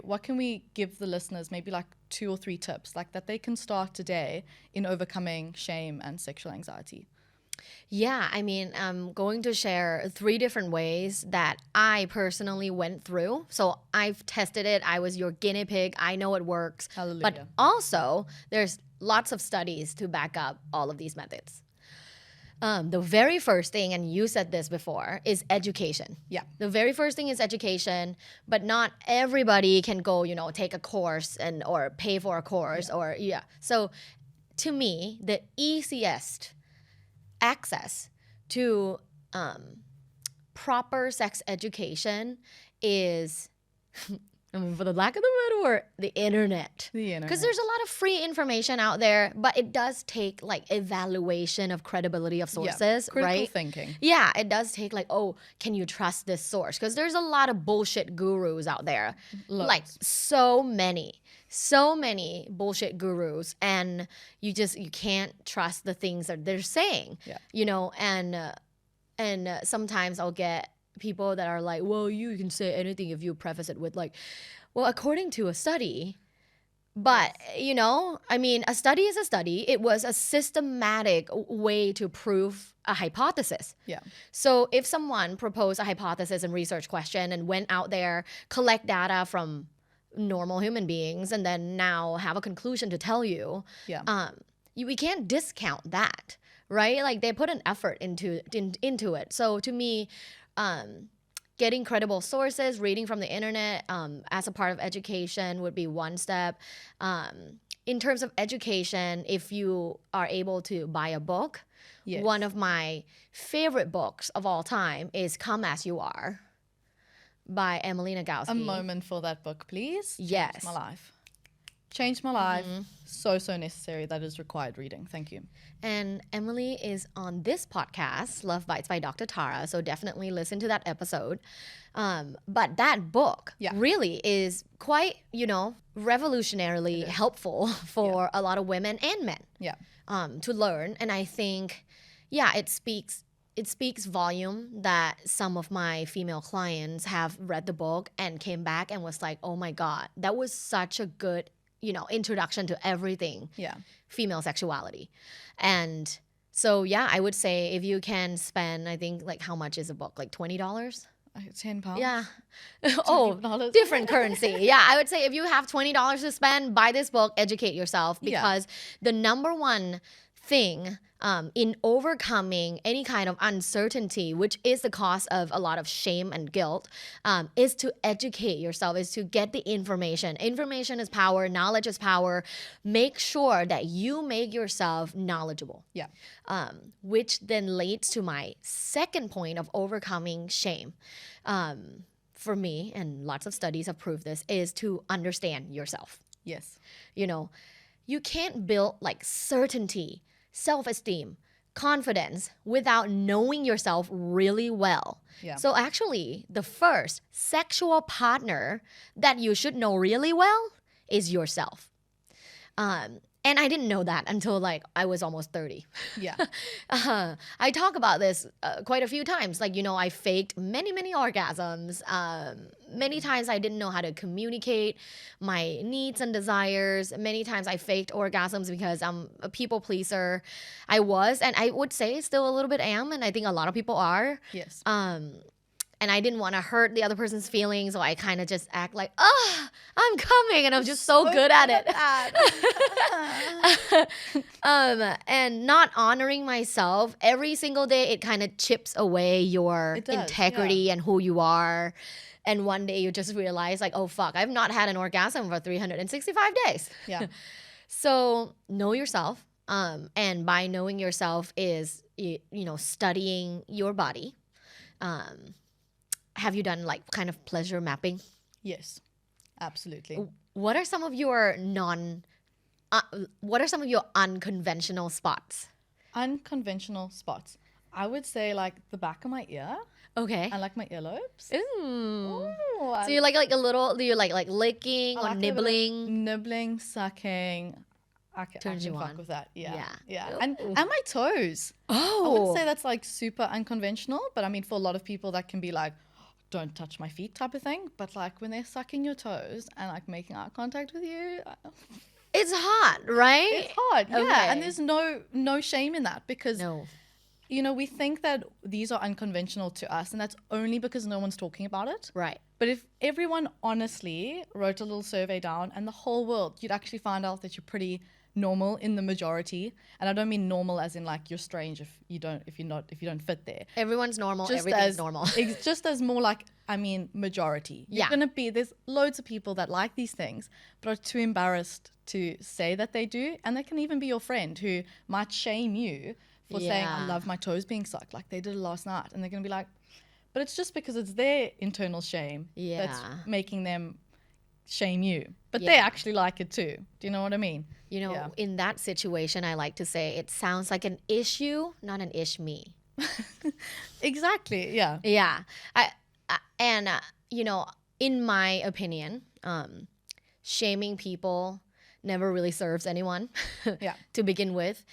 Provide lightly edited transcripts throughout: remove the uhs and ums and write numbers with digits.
what can we give the listeners, maybe like 2 or 3 tips like that they can start today in overcoming shame and sexual anxiety? Yeah, I mean, I'm going to share 3 different ways that I personally went through. So I've tested it. I was your guinea pig. I know it works. Hallelujah. But also, there's lots of studies to back up all of these methods. The very first thing, and you said this before, is education. Yeah. The very first thing is education, but not everybody can go, take a course or pay for a course So to me, the easiest access to proper sex education is for the lack of the better word, the internet. Because there's a lot of free information out there, but it does take like evaluation of credibility of sources, critical right? thinking. Yeah, it does take like, can you trust this source? Because there's a lot of bullshit gurus out there. Loads. Like so many bullshit gurus, and you can't trust the things that they're saying. Yeah. And sometimes I'll get people that are like, well, you can say anything if you preface it with like, well, according to a study. But, I mean, a study is a study. It was a systematic way to prove a hypothesis. Yeah. So if someone proposed a hypothesis and research question and went out there, collect data from normal human beings, and then now have a conclusion to tell you, we can't discount that, right? Like they put an effort into it. So to me, getting credible sources, reading from the internet as a part of education would be one step. In terms of education, if you are able to buy a book, one of my favorite books of all time is Come As You Are by Emily Nagoski. A moment for that book, please. Yes. Changed my life. Changed my life. So necessary. That is required reading. Thank you. And Emily is on this podcast, Luvbites by Dr. Tara, so definitely listen to that episode. But that book really is quite, revolutionarily helpful for a lot of women and men to learn. And I think, it speaks volume that some of my female clients have read the book and came back and was like, oh my God, that was such a good introduction to everything female sexuality. And so I would say if you can spend, I think, like, how much is a book, like $20? £10. Yeah. $20. Different currency. I would say if you have $20 to spend, buy this book, educate yourself, because the number one thing in overcoming any kind of uncertainty, which is the cause of a lot of shame and guilt, is to educate yourself, is to get the information. Information is power. Knowledge is power. Make sure that you make yourself knowledgeable. Which then leads to my second point of overcoming shame. For me, and lots of studies have proved this, is to understand yourself. Yes. You can't build like certainty, self-esteem, confidence without knowing yourself really well. So actually, the first sexual partner that you should know really well is yourself. And I didn't know that until like I was almost 30. I talk about this quite a few times. Like, I faked many orgasms. Many times I didn't know how to communicate my needs and desires. Many times I faked orgasms because I'm a people pleaser. I was, and I would say still a little bit am, and I think a lot of people are. Yes. And I didn't want to hurt the other person's feelings, so I kind of just act like, I'm coming, and I'm just so good at it. And not honoring myself every single day, it kind of chips away your integrity and who you are. And one day you just realize, like, oh fuck, I've not had an orgasm for 365 days. So know yourself, and by knowing yourself is studying your body. Have you done like kind of pleasure mapping? Yes, absolutely. What are some of your unconventional spots? Unconventional spots. I would say like the back of my ear. Okay. I like my earlobes. Ooh. So you like a little, do you like licking or nibbling? Nibbling, sucking. I can you fuck on. with that. Yeah. Ooh. And my toes. I would say that's like super unconventional, but I mean, for a lot of people that can be like don't touch my feet type of thing. But like when they're sucking your toes and like making eye contact with you, It's hot, right? it's hard. Yeah. Okay. And there's no shame in that because, No. you know, we think that these are unconventional to us, and that's only because no one's talking about it. Right. But if everyone honestly wrote a little survey down and the whole world, you'd actually find out that you're pretty normal in the majority. And I don't mean normal as in like you're strange if you don't fit there. Everyone's normal. Just Everything's as normal. just as more like, I mean, majority. Yeah. There's loads of people that like these things but are too embarrassed to say that they do, and they can even be your friend who might shame you for saying, I love my toes being sucked, like they did it last night. And they're going to be like, but it's just because it's their internal shame that's making them shame you. But they actually like it too. Do you know what I mean? You know, in that situation, I like to say it sounds like an issue, not an ish-me. Exactly, yeah. Yeah. You know, in my opinion, shaming people never really serves anyone to begin with,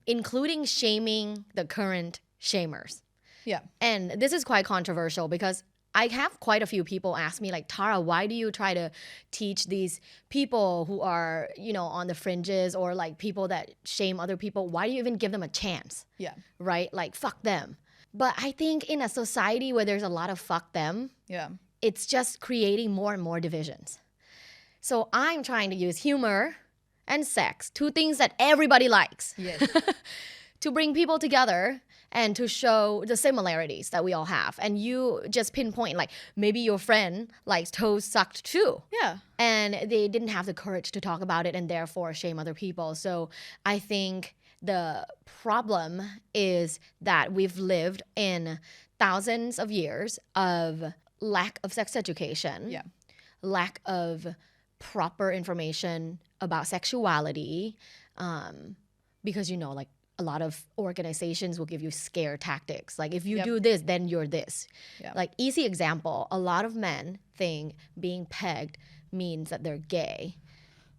including shaming the current shamers. Yeah. And this is quite controversial because I have quite a few people ask me like, Tara, why do you try to teach these people who are, you know, on the fringes or like people that shame other people? Why do you even give them a chance? Yeah. Right? Like, fuck them. But I think in a society where there's a lot of fuck them, it's just creating more and more divisions. So I'm trying to use humor and sex, two things that everybody likes, to bring people together and to show the similarities that we all have. And you just pinpoint, like, maybe your friend likes toes sucked too. Yeah. And they didn't have the courage to talk about it and therefore shame other people. So I think the problem is that we've lived in thousands of years of lack of sex education, lack of proper information about sexuality, because, you know, like a lot of organizations will give you scare tactics. Like, if you do this, then you're this. Like, easy example, a lot of men think being pegged means that they're gay.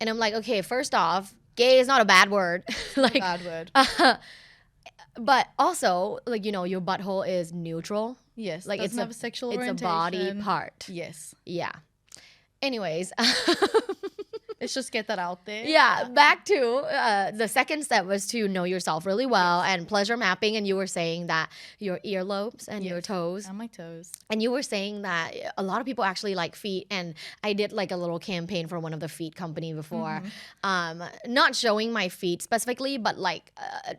And I'm like, okay, first off, gay is not a bad word. Like, bad word. But also, like, you know, your butthole is neutral. Yes. Like, it's a sexual orientation. It's a body part. Yes. Yeah. Anyways. Let's just get that out there. Yeah, back to the second step was to know yourself really well and pleasure mapping. And you were saying that your earlobes and your toes. And my toes. And you were saying that a lot of people actually like feet. And I did like a little campaign for one of the feet company before. Not showing my feet specifically, but like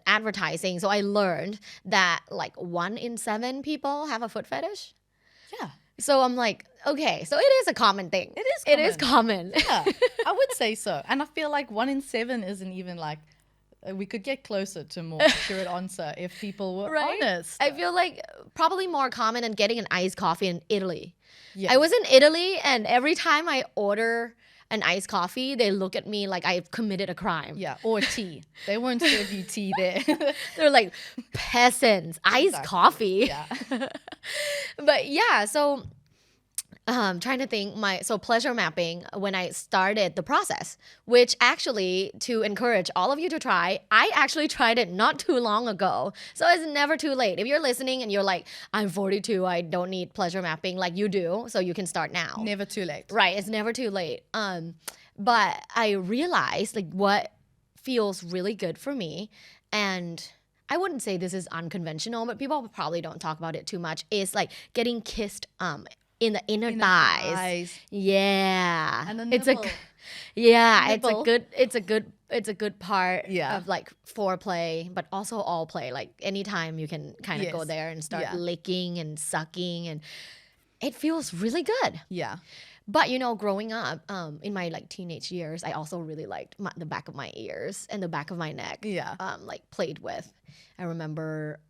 advertising. So I learned that like 1 in 7 people have a foot fetish. Yeah. So I'm like, okay, so it is a common thing. It is common. Yeah, I would say so. And I feel like 1 in 7 isn't even like, we could get closer to more accurate answer if people were honest. I feel like probably more common than getting an iced coffee in Italy. Yeah. I was in Italy and every time I order an iced coffee, they look at me like I've committed a crime. Yeah, or tea. They won't serve you tea there. They're like, peasants, iced coffee. Yeah. But yeah, so trying to think so pleasure mapping, when I started the process, which actually, to encourage all of you to try, I actually tried it not too long ago. So it's never too late. If you're listening and you're like, I'm 42, I don't need pleasure mapping, like you do, so you can start now. Never too late. Right, it's never too late. But I realized like what feels really good for me, and I wouldn't say this is unconventional, but people probably don't talk about it too much, is like getting kissed in the inner thighs. Yeah. And the nipple. It's a good part of like foreplay, but also all play. Like anytime you can kind of go there and start licking and sucking, and it feels really good. Yeah. But, you know, growing up, in my like teenage years, I also really liked the back of my ears and the back of my neck. Yeah. Like played with. I remember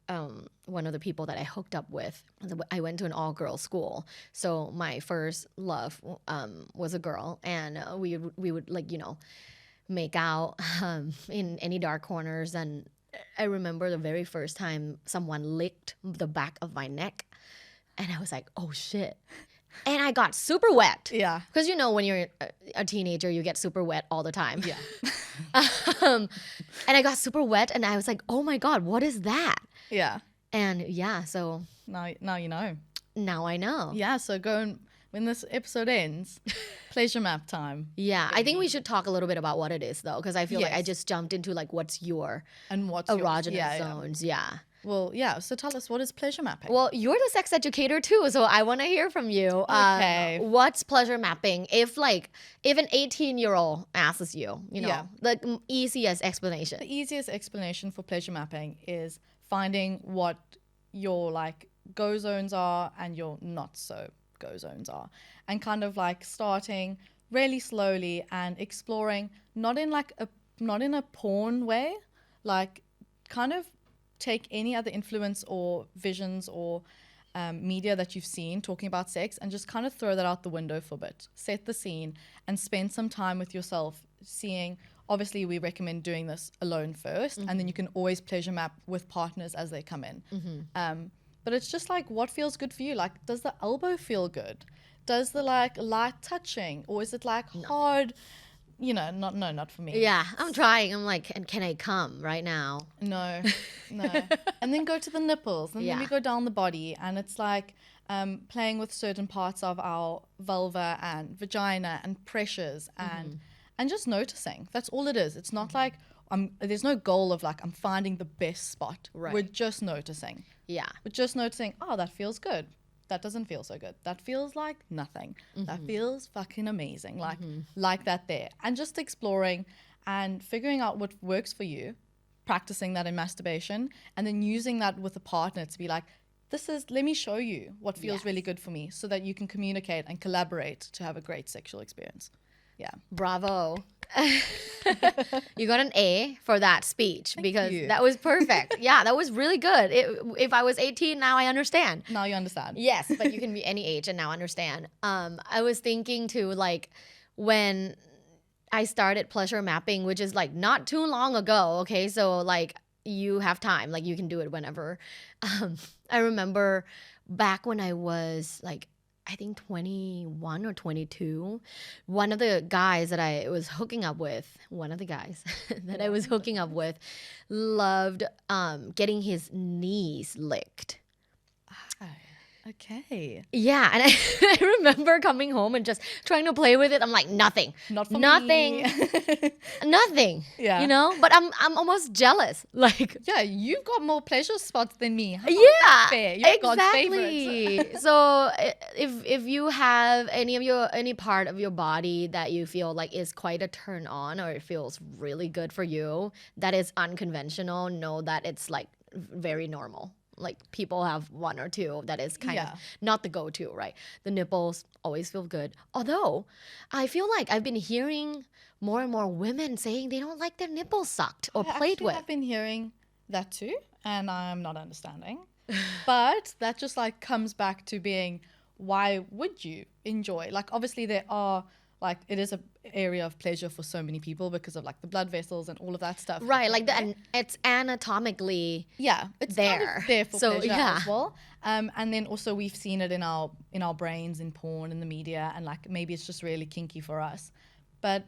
one of the people that I hooked up with, I went to an all-girls school. So my first love was a girl, and we would like, you know, make out in any dark corners. And I remember the very first time someone licked the back of my neck, and I was like, oh shit. And I got super wet. Yeah. Because, you know, when you're a teenager, you get super wet all the time. Yeah. And I got super wet, and I was like, oh my God, what is that? Yeah. And yeah, so. Now you know. Now I know. Yeah, so when this episode ends, pleasure map time. Yeah, I think we should talk a little bit about what it is though, because I feel like I Yes. just jumped into like what's your And what's erogenous zones. Yeah. Well, yeah. So tell us, what is pleasure mapping? Well, you're the sex educator too, so I want to hear from you. Okay. What's pleasure mapping? If an 18-year-old asks you, the easiest explanation. The easiest explanation for pleasure mapping is finding what your like go zones are and your not so go zones are, and kind of like starting really slowly and exploring, not in a porn way, like kind of take any other influence or visions or media that you've seen talking about sex and just kind of throw that out the window for a bit. Set the scene and spend some time with yourself seeing. Obviously, we recommend doing this alone first, and then you can always pleasure map with partners as they come in. But it's just like, what feels good for you? Like, does the elbow feel good? Does the like light touching, or is it like hard? Not for me. Yeah, I'm trying. I'm like, and can I come right now? No. And then go to the nipples, and then we go down the body, and it's like playing with certain parts of our vulva and vagina and pressures and just noticing. That's all it is. It's not like there's no goal of like I'm finding the best spot. Right. We're just noticing. Yeah. We're just noticing, oh, that feels good. That doesn't feel so good. That feels like nothing. That feels fucking amazing. Like that there. And just exploring and figuring out what works for you, practicing that in masturbation, and then using that with a partner to be like, let me show you what feels really good for me, so that you can communicate and collaborate to have a great sexual experience. Yeah. Bravo. You got an A for that speech. Because you. that was perfect. Yeah, that was really good. If I was 18, now I understand. Now you understand. Yes, but you can be any age and now understand. I was thinking too, like when I started pleasure mapping, which is like not too long ago. Okay, so like you have time, like you can do it whenever. I remember back when I was like, I think 21 or 22, one of the guys that I was hooking up with, loved getting his knees licked. Okay. Yeah, and I remember coming home and just trying to play with it. I'm like, nothing. Not for nothing. me. Nothing. Yeah. You know? But I'm almost jealous. Like, yeah, you've got more pleasure spots than me. How yeah. fair? You're God's exactly. favorite. So if you have any part of your body that you feel like is quite a turn on, or it feels really good for you, that is unconventional, know that it's like very normal. Like people have one or two that is kind of not the go-to, right? The nipples always feel good. Although I feel like I've been hearing more and more women saying they don't like their nipples sucked or played with. I've been hearing that too, and I'm not understanding. But that just like comes back to being, why would you enjoy? Like obviously there are like, it is an area of pleasure for so many people because of like the blood vessels and all of that stuff. Right, like it's anatomically it's there. kind of there for so, pleasure yeah. as well. And then also we've seen it in our brains, in porn, in the media, and like maybe it's just really kinky for us. But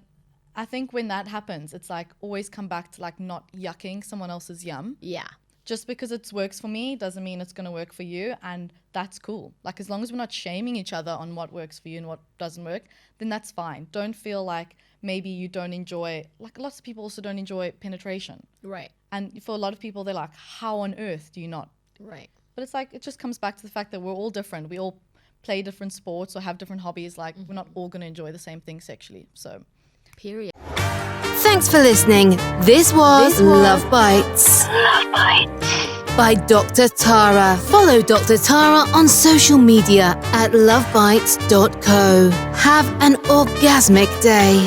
I think when that happens, it's like always come back to like not yucking someone else's yum. Yeah. Just because it works for me doesn't mean it's going to work for you, and that's cool. Like as long as we're not shaming each other on what works for you and what doesn't work, then that's fine. Don't feel like maybe you don't enjoy, like lots of people also don't enjoy penetration. Right. And for a lot of people, they're like, how on earth do you not? Right. But it's like, it just comes back to the fact that we're all different. We all play different sports or have different hobbies. Like we're not all going to enjoy the same thing sexually. So. Period. Thanks for listening. This was Luvbites. Luvbites. By Dr. Tara. Follow Dr. Tara on social media at lovebites.co. Have an orgasmic day.